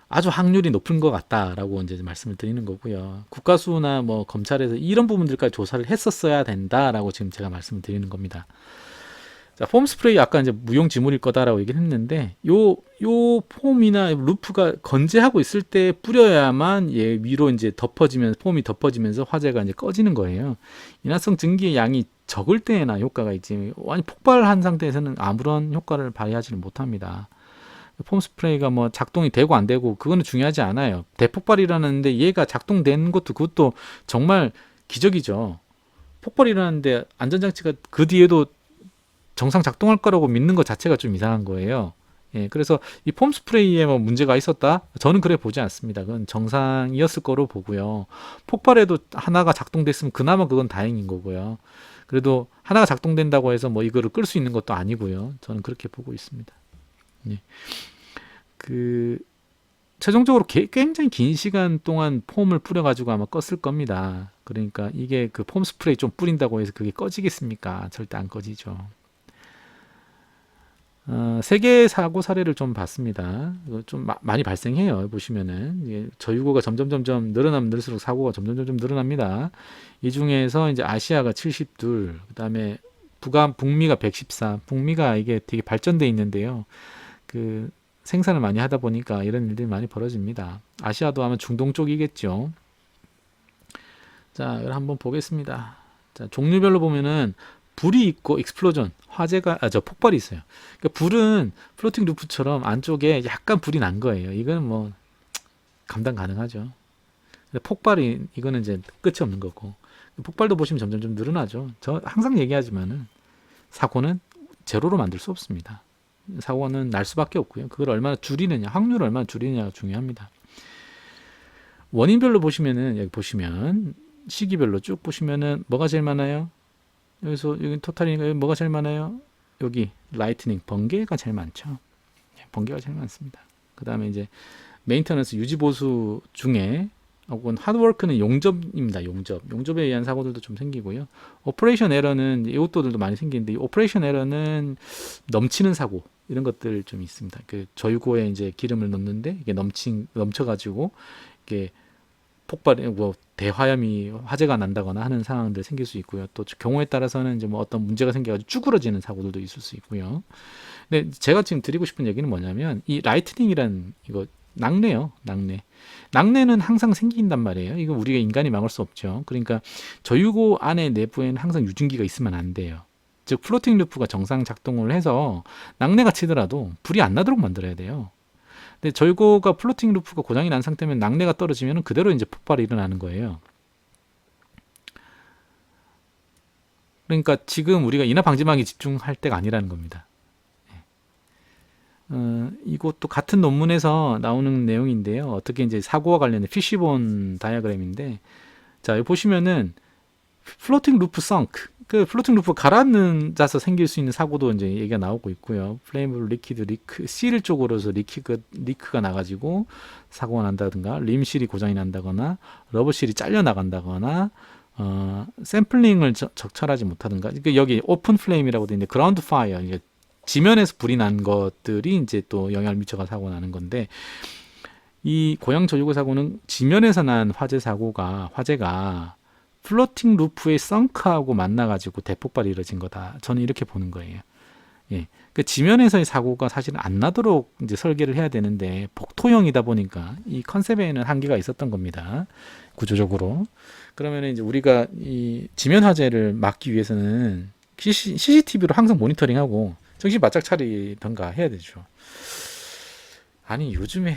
아주 확률이 높은 것 같다라고 이제 말씀을 드리는 거고요. 국가수나 뭐 검찰에서 이런 부분들까지 조사를 했었어야 된다라고 지금 제가 말씀을 드리는 겁니다. 자, 폼 스프레이 아까 이제 무용지물일 거다라고 얘기를 했는데 요 폼이나 루프가 건재하고 있을 때 뿌려야만 얘 위로 이제 폼이 덮어지면서 화재가 이제 꺼지는 거예요. 인화성 증기의 양이 적을 때나 효과가 있지 완전 폭발한 상태에서는 아무런 효과를 발휘하지는 못합니다. 폼 스프레이가 뭐 작동이 되고 안 되고 그거는 중요하지 않아요. 대폭발이 일어나는데 얘가 작동된 그것도 정말 기적이죠. 폭발이 일어나는데 안전장치가 그 뒤에도 정상 작동할 거라고 믿는 것 자체가 좀 이상한 거예요. 예, 그래서 이 폼 스프레이에 뭐 문제가 있었다? 저는 그래 보지 않습니다. 그건 정상이었을 거로 보고요. 폭발에도 하나가 작동됐으면 그나마 그건 다행인 거고요. 그래도 하나가 작동된다고 해서 뭐 이거를 끌 수 있는 것도 아니고요. 저는 그렇게 보고 있습니다. 예. 최종적으로 굉장히 긴 시간 동안 폼을 뿌려가지고 아마 껐을 겁니다. 그러니까 이게 그 폼 스프레이 좀 뿌린다고 해서 그게 꺼지겠습니까? 절대 안 꺼지죠. 세계 사고 사례를 좀 봤습니다. 이거 좀 많이 발생해요. 보시면은 이게 저유고가 점점 늘어나면 늘수록 사고가 점점 늘어납니다. 이 중에서 이제 아시아가 72, 그다음에 북미가 114. 북미가 이게 되게 발전돼 있는데요. 그 생산을 많이 하다 보니까 이런 일들이 많이 벌어집니다. 아시아도 아마 중동 쪽이겠죠. 자, 이걸 한번 보겠습니다. 자, 종류별로 보면은 불이 있고 익스플로전, 화재가 폭발이 있어요. 그러니까 불은 플로팅 루프처럼 안쪽에 약간 불이 난 거예요. 이건 뭐 감당 가능하죠. 근데 폭발이 이거는 이제 끝이 없는 거고. 폭발도 보시면 점점 좀 늘어나죠. 저 항상 얘기하지만은 사고는 제로로 만들 수 없습니다. 사고는 날 수밖에 없고요. 그걸 얼마나 줄이느냐, 확률을 얼마나 줄이느냐가 중요합니다. 원인별로 보시면은 여기 보시면 시기별로 쭉 보시면은 뭐가 제일 많아요? 여기서 여기 토탈이니까 여기 뭐가 제일 많아요? 여기 라이트닝 번개가 제일 많죠. 번개가 제일 많습니다. 그 다음에 이제 메인터넌스 유지 보수 중에 혹은 하드워크는 용접입니다. 용접에 의한 사고들도 좀 생기고요. 오퍼레이션 에러는 이것도들도 많이 생기는데 이 오퍼레이션 에러는 넘치는 사고 이런 것들 좀 있습니다. 그 저유고에 이제 기름을 넣는데 이게 넘쳐가지고 이게 폭발이 뭐 대화염이 화재가 난다거나 하는 상황들 생길 수 있고요. 또 경우에 따라서는 이제 뭐 어떤 문제가 생겨가지고 쭈그러지는 사고들도 있을 수 있고요. 근데 제가 지금 드리고 싶은 얘기는 뭐냐면 이 라이트닝이란 이거 낙뢰요. 낙뢰는 항상 생긴단 말이에요. 이거 우리가 인간이 막을 수 없죠. 그러니까 저유고 안에 내부에는 항상 유증기가 있으면 안 돼요. 즉 플로팅 루프가 정상 작동을 해서 낙뢰가 치더라도 불이 안 나도록 만들어야 돼요. 근데 저유고가 플로팅 루프가 고장이 난 상태면 낙뢰가 떨어지면 그대로 이제 폭발이 일어나는 거예요. 그러니까 지금 우리가 인화 방지막에 집중할 때가 아니라는 겁니다. 이것도 같은 논문에서 나오는 내용인데요. 어떻게 이제 사고와 관련된 피쉬본 다이어그램인데, 자, 여기 보시면은 플로팅 루프 썬크, 그 플로팅 루프 가라앉아서 생길 수 있는 사고도 이제 얘기가 나오고 있고요. 플레이블 리퀴드 실 쪽으로서 리크가 나가지고 사고가 난다든가, 림실이 고장이 난다거나, 러버실이 잘려 나간다거나, 샘플링을 적절하지 못하든가. 그러니까 여기 오픈 플레임이라고 되어 있는데 그라운드 파이어, 이게 지면에서 불이 난 것들이 이제 또 영향을 미쳐가 사고 나는 건데, 이 고양 저유고 사고는 지면에서 난 화재가 플로팅 루프의 썬크하고 만나가지고 대폭발이 이루어진 거다. 저는 이렇게 보는 거예요. 예. 그 지면에서의 사고가 사실은 안 나도록 이제 설계를 해야 되는데 복토형이다 보니까 이 컨셉에는 한계가 있었던 겁니다. 구조적으로. 그러면 이제 우리가 이 지면 화재를 막기 위해서는 CCTV로 항상 모니터링하고 정신 바짝 차리던가 해야 되죠. 아니 요즘에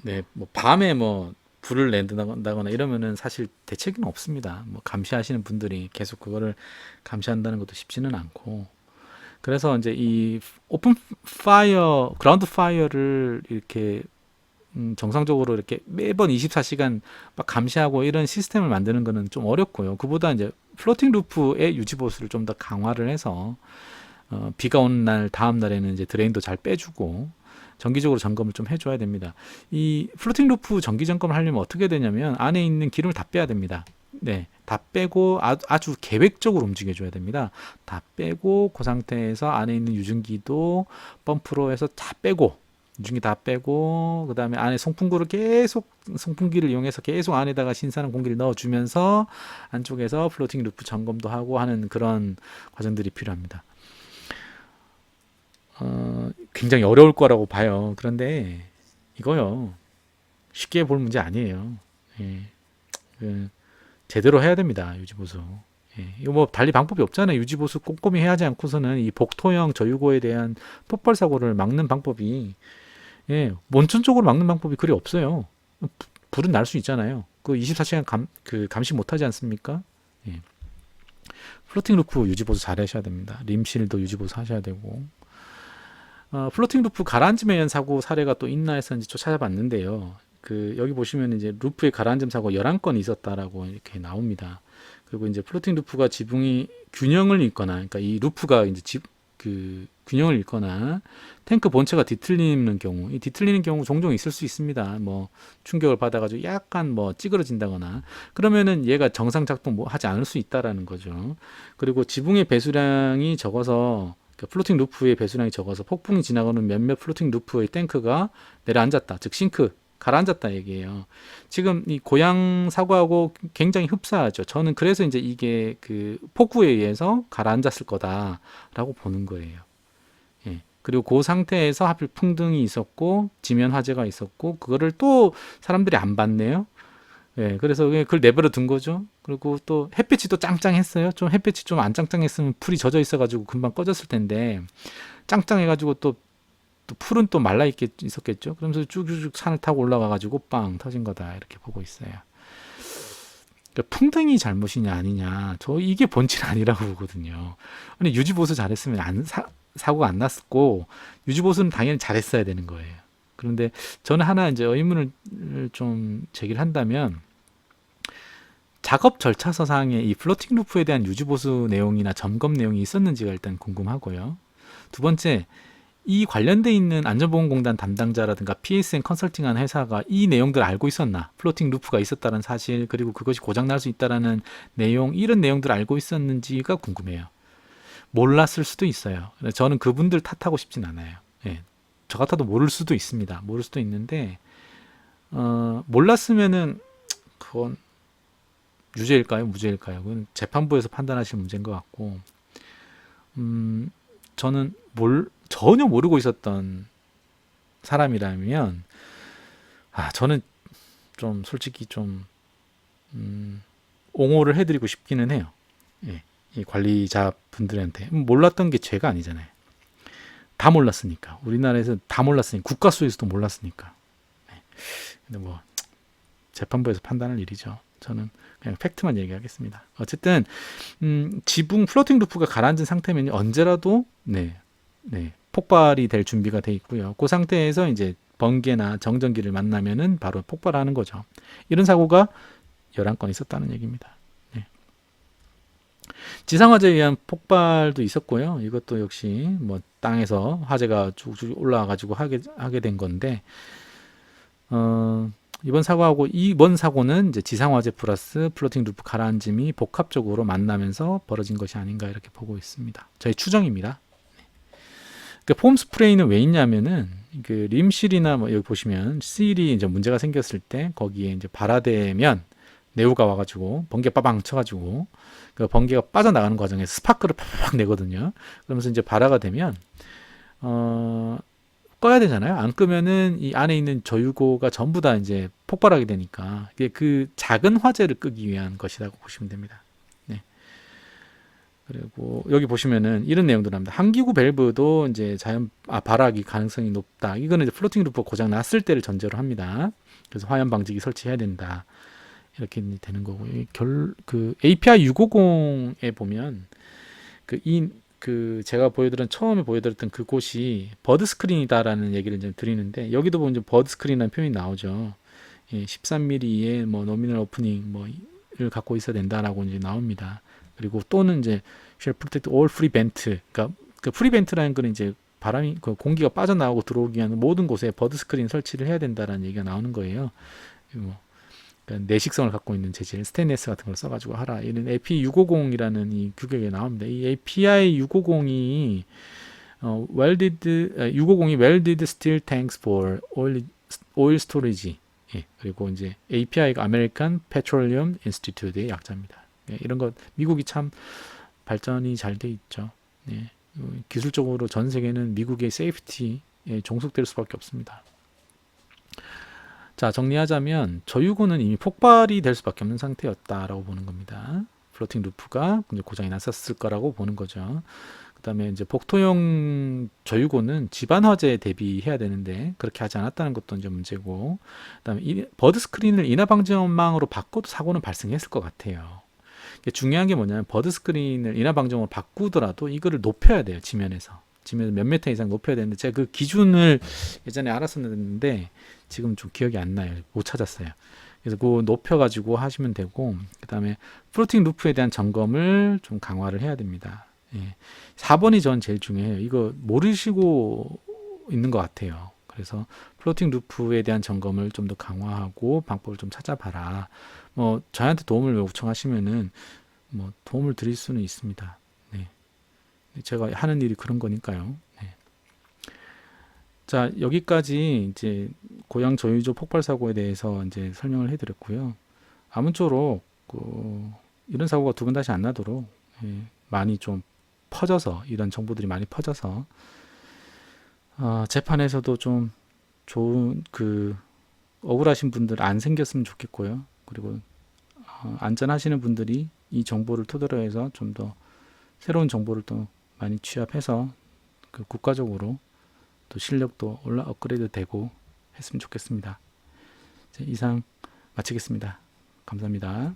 네, 뭐 밤에 뭐 불을 낸다거나 이러면은 사실 대책은 없습니다. 뭐 감시하시는 분들이 계속 그거를 감시한다는 것도 쉽지는 않고. 그래서 이제 이 오픈 파이어, 그라운드 파이어를 이렇게 정상적으로 이렇게 매번 24시간 막 감시하고 이런 시스템을 만드는 거는 좀 어렵고요. 그보다 이제 플로팅 루프의 유지 보수를 좀 더 강화를 해서 비가 오는 날 다음 날에는 이제 드레인도 잘 빼주고 정기적으로 점검을 좀 해줘야 됩니다. 이 플로팅 루프 정기 점검을 하려면 어떻게 되냐면 안에 있는 기름을 다 빼야 됩니다. 네, 다 빼고 아주 계획적으로 움직여줘야 됩니다. 다 빼고 그 상태에서 안에 있는 유증기도 펌프로 해서 다 빼고 유증기 다 빼고 그 다음에 안에 송풍기를 이용해서 계속 안에다가 신선한 공기를 넣어주면서 안쪽에서 플로팅 루프 점검도 하고 하는 그런 과정들이 필요합니다. 굉장히 어려울 거라고 봐요. 그런데 이거요 쉽게 볼 문제 아니에요. 예, 제대로 해야 됩니다. 유지보수. 예, 이거 뭐 달리 방법이 없잖아요. 유지보수 꼼꼼히 해야지 않고서는 이 복토형 저유고에 대한 폭발 사고를 막는 방법이 원천적으로 막는 방법이 그리 없어요. 불은 날 수 있잖아요. 그 24시간 감시 못하지 않습니까? 예. 플로팅 루프 유지보수 잘 하셔야 됩니다. 림실도 유지보수 하셔야 되고. 플로팅 루프 가라앉음에 의한 사고 사례가 또 있나 해서 이제 좀 찾아봤는데요. 여기 보시면 이제 루프의 가라앉음 사고 11건 있었다라고 이렇게 나옵니다. 그리고 이제 플로팅 루프가 지붕이 균형을 잃거나, 그러니까 이 루프가 이제 균형을 잃거나 탱크 본체가 뒤틀리는 경우, 이 뒤틀리는 경우 종종 있을 수 있습니다. 뭐 충격을 받아가지고 약간 뭐 찌그러진다거나 그러면은 얘가 정상 작동 하지 않을 수 있다라는 거죠. 그리고 지붕의 배수량이 적어서 그러니까 플로팅 루프의 배수량이 적어서 폭풍이 지나가는 몇몇 플로팅 루프의 탱크가 내려앉았다. 즉 싱크 가라앉았다 얘기예요. 지금 이 고양 사고하고 굉장히 흡사하죠. 저는 그래서 이제 이게 그 폭우에 의해서 가라앉았을 거다라고 보는 거예요. 예. 그리고 그 상태에서 하필 풍등이 있었고 지면 화재가 있었고 그거를 또 사람들이 안 봤네요. 예, 그래서 그걸 내버려 둔 거죠. 그리고 또 햇빛이 또 짱짱했어요. 좀 햇빛이 좀 안 짱짱했으면 풀이 젖어 있어가지고 금방 꺼졌을 텐데 짱짱해가지고 또 풀은 또 말라 있었겠죠. 그러면서 쭉쭉쭉 산을 타고 올라가가지고 빵 터진 거다 이렇게 보고 있어요. 그러니까 풍등이 잘못이냐 아니냐, 저 이게 본질 아니라고 보거든요. 아니 유지보수 잘했으면 사고가 안 났고 유지보수는 당연히 잘했어야 되는 거예요. 그런데 저는 하나 이제 의문을 좀 제기를 한다면 작업 절차서상에 이 플로팅 루프에 대한 유지보수 내용이나 점검 내용이 있었는지가 일단 궁금하고요. 두 번째, 이 관련돼 있는 안전보건공단 담당자라든가 PSN 컨설팅하는 회사가 이 내용들을 알고 있었나? 플로팅 루프가 있었다는 사실, 그리고 그것이 고장날 수 있다는 내용, 이런 내용들을 알고 있었는지가 궁금해요. 몰랐을 수도 있어요. 저는 그분들 탓하고 싶진 않아요. 예, 저 같아도 모를 수도 있습니다. 모를 수도 있는데 몰랐으면은 그건 유죄일까요? 무죄일까요? 그건 재판부에서 판단하실 문제인 것 같고, 저는 전혀 모르고 있었던 사람이라면, 저는 좀 솔직히 좀 옹호를 해드리고 싶기는 해요. 예, 이 관리자 분들한테 몰랐던 게 죄가 아니잖아요. 다 몰랐으니까, 우리나라에서 다 몰랐으니까, 국가수에서도 몰랐으니까. 근데 뭐 재판부에서 판단할 일이죠. 저는 그냥 팩트만 얘기하겠습니다. 어쨌든 지붕 플로팅 루프가 가라앉은 상태면 언제라도 폭발이 될 준비가 돼 있고요. 그 상태에서 이제 번개나 정전기를 만나면은 바로 폭발하는 거죠. 이런 사고가 11건 있었다는 얘기입니다. 네. 지상화재에 의한 폭발도 있었고요. 이것도 역시 뭐 땅에서 화재가 쭉쭉 올라와가지고 하게 된 건데, 이번 사고는 이제 지상화재 플러스 플로팅 루프 가라앉음이 복합적으로 만나면서 벌어진 것이 아닌가 이렇게 보고 있습니다. 저희 추정입니다. 그 폼 스프레이는 왜 있냐면은 그 림실이나 뭐 여기 보시면 실이 이제 문제가 생겼을 때 거기에 이제 발화되면 내우가 와가지고 번개 빠방 쳐가지고 그 번개가 빠져나가는 과정에 스파크를 팍팍 내거든요. 그러면서 이제 발화가 되면 꺼야 되잖아요. 안 끄면은 이 안에 있는 저유고가 전부 다 이제 폭발하게 되니까 이게 그 작은 화재를 끄기 위한 것이라고 보시면 됩니다. 네. 그리고 여기 보시면은 이런 내용도 나옵니다. 한기구 밸브도 이제 발화기 가능성이 높다. 이거는 이제 플로팅 루프 고장 났을 때를 전제로 합니다. 그래서 화염 방지기 설치해야 된다. 이렇게 되는 거고, 그 API 650에 보면 제가 처음에 보여드렸던 그곳이 버드 스크린이다라는 얘기를 이제 드리는데, 여기도 보면 버드 스크린이라는 표현이 나오죠. 13mm의 뭐 노미널 오프닝 뭐를 갖고 있어야 된다라고 이제 나옵니다. 그리고 또는 이제 shall protect all free vent, 그러니까 그 프리 벤트라는 건 이제 그 공기가 빠져나오고 들어오기 위한 모든 곳에 버드 스크린 설치를 해야 된다라는 얘기가 나오는 거예요. 그러니까 내식성을 갖고 있는 재질, 스테인리스 같은 걸 써가지고 하라. 이런 API 650이라는 이 규격에 나옵니다. 이 API 650이 650이 Welded Steel Tanks for Oil Storage. 예, 그리고 이제 API가 American Petroleum Institute의 약자입니다. 예, 이런 것 미국이 참 발전이 잘 돼 있죠. 예, 기술적으로 전 세계는 미국의 세이프티에 종속될 수밖에 없습니다. 자, 정리하자면 저유고는 이미 폭발이 될 수밖에 없는 상태였다라고 보는 겁니다. 플로팅 루프가 고장이 났었을 거라고 보는 거죠. 그 다음에 이제 복토형 저유고는 집안 화재에 대비해야 되는데 그렇게 하지 않았다는 것도 이제 문제고, 그 다음에 버드 스크린을 인화 방지망으로 바꿔도 사고는 발생했을 것 같아요. 중요한 게 뭐냐면 버드 스크린을 인화 방지망으로 바꾸더라도 이거를 높여야 돼요. 지면에서 몇 미터 이상 높여야 되는데, 제가 그 기준을 예전에 알았었는데 지금 좀 기억이 안 나요. 못 찾았어요. 그래서 그거 높여가지고 하시면 되고, 그 다음에 플로팅 루프에 대한 점검을 좀 강화를 해야 됩니다. 예. 4번이 전 제일 중요해요. 이거 모르시고 있는 것 같아요. 그래서 플로팅 루프에 대한 점검을 좀 더 강화하고 방법을 좀 찾아봐라. 뭐 저한테 도움을 요청하시면은 뭐 도움을 드릴 수는 있습니다. 네. 제가 하는 일이 그런 거니까요. 네. 자, 여기까지 이제 고양 저유조 폭발 사고에 대해서 이제 설명을 해드렸고요. 아무쪼록 이런 사고가 두 번 다시 안 나도록 많이 좀 퍼져서, 이런 정보들이 많이 퍼져서 재판에서도 좀 좋은 억울하신 분들 안 생겼으면 좋겠고요. 그리고 안전하시는 분들이 이 정보를 토대로 해서 좀 더 새로운 정보를 또 많이 취합해서 국가적으로 또 실력도 업그레이드 되고 했으면 좋겠습니다. 이상 마치겠습니다. 감사합니다.